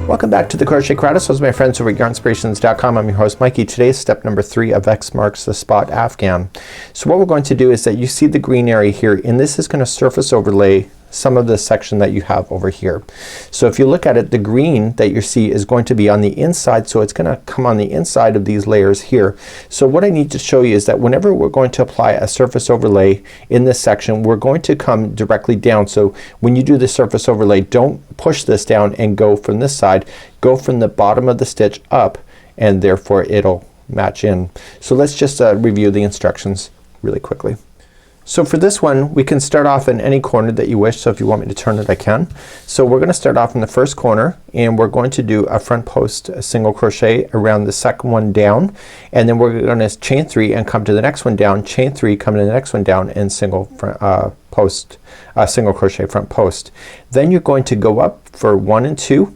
Welcome back to the Crochet Cruise with my friends over at yarnspirations.com. I'm your host Mikey. Today is step number 3 of X marks the spot Afghan. So what we're going to do is that you see the green area here, and this is going to surface overlay some of the section that you have over here. So if you look at it, the green that you see is going to be on the inside, so it's going to come on the inside of these layers here. So what I need to show you is that whenever we're going to apply a surface overlay in this section, we're going to come directly down. So when you do the surface overlay, don't push this down and go from this side. Go from the bottom of the stitch up, and therefore it'll match in. So let's just review the instructions really quickly. So for this one, we can start off in any corner that you wish. So if you want me to turn it, I can. So we're gonna start off in the first corner, and we're going to do a front post single crochet around the second one down, and then we're gonna chain 3 and come to the next one down, chain 3, come to the next one down, and single single crochet front post. Then you're going to go up for 1 and 2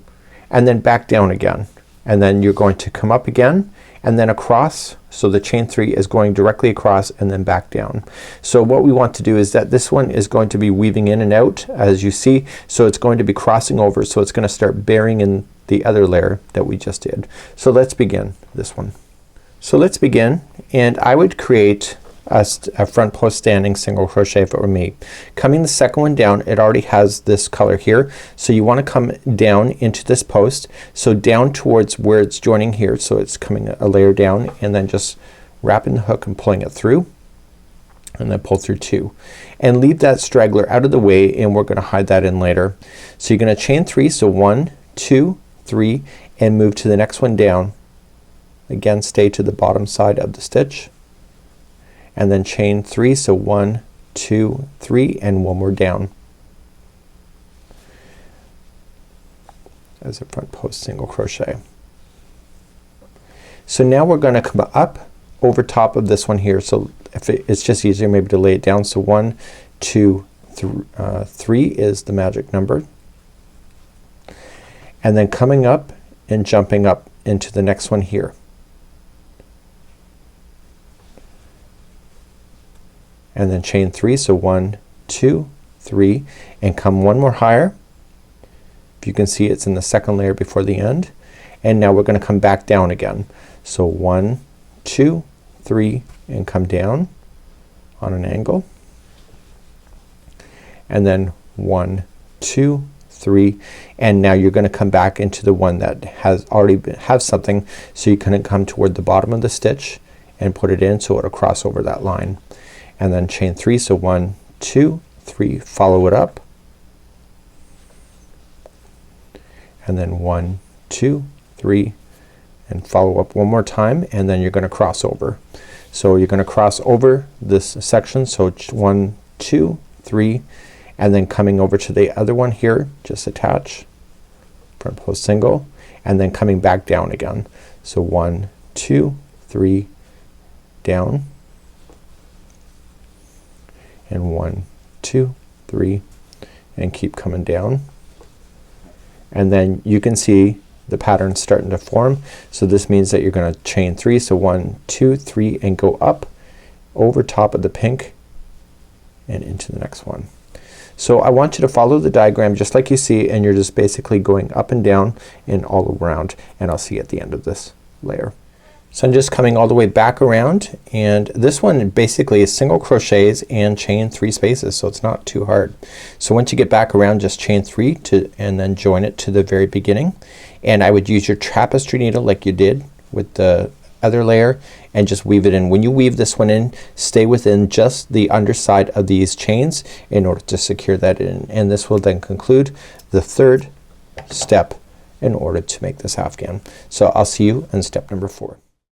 and then back down again, and then you're going to come up again and then across. So the chain 3 is going directly across and then back down. So what we want to do is that this one is going to be weaving in and out, as you see. So it's going to be crossing over, so it's gonna start bearing in the other layer that we just did. So let's begin this one. So let's begin, and I would create a front post standing single crochet if it were me. Coming the second one down, it already has this color here, so you want to come down into this post, so down towards where it's joining here, so it's coming a layer down, and then just wrapping the hook and pulling it through, and then pull through 2 and leave that straggler out of the way, and we're gonna hide that in later. So you're gonna chain 3, so 1 2 3 and move to the next one down. Again, stay to the bottom side of the stitch, and then chain 3, so 1 2 3 and one more down as a front post single crochet. So now we're gonna come up over top of this one here. So if it's just easier maybe to lay it down, so 1 2 3 is the magic number, and then coming up and jumping up into the next one here. And then chain 3, so 1 2 3 and come one more higher. If you can see, it's in the second layer before the end, and now we're gonna come back down again. So 1 2 3 and come down on an angle, and then 1 2 3 and now you're gonna come back into the one that has something, so you can come toward the bottom of the stitch and put it in so it'll cross over that line, and then chain 3, so 1 2 3 follow it up, and then 1 2 3 and follow up one more time, and then you're gonna cross over. So you're gonna cross over this section, so 1 2 3 and then coming over to the other one here, just attach front post single, and then coming back down again. So 1 2 3 down, and 1 2 3 and keep coming down, and then you can see the pattern starting to form. So this means that you're gonna chain 3, so 1 2 3 and go up over top of the pink and into the next one. So I want you to follow the diagram just like you see, and you're just basically going up and down and all around, and I'll see you at the end of this layer. So I'm just coming all the way back around, and this one basically is single crochets and chain 3 spaces, so it's not too hard. So once you get back around, just chain 3 and then join it to the very beginning, and I would use your tapestry needle like you did with the other layer and just weave it in. When you weave this one in, stay within just the underside of these chains in order to secure that in, and this will then conclude the third step in order to make this Afghan. So I'll see you in step number 4.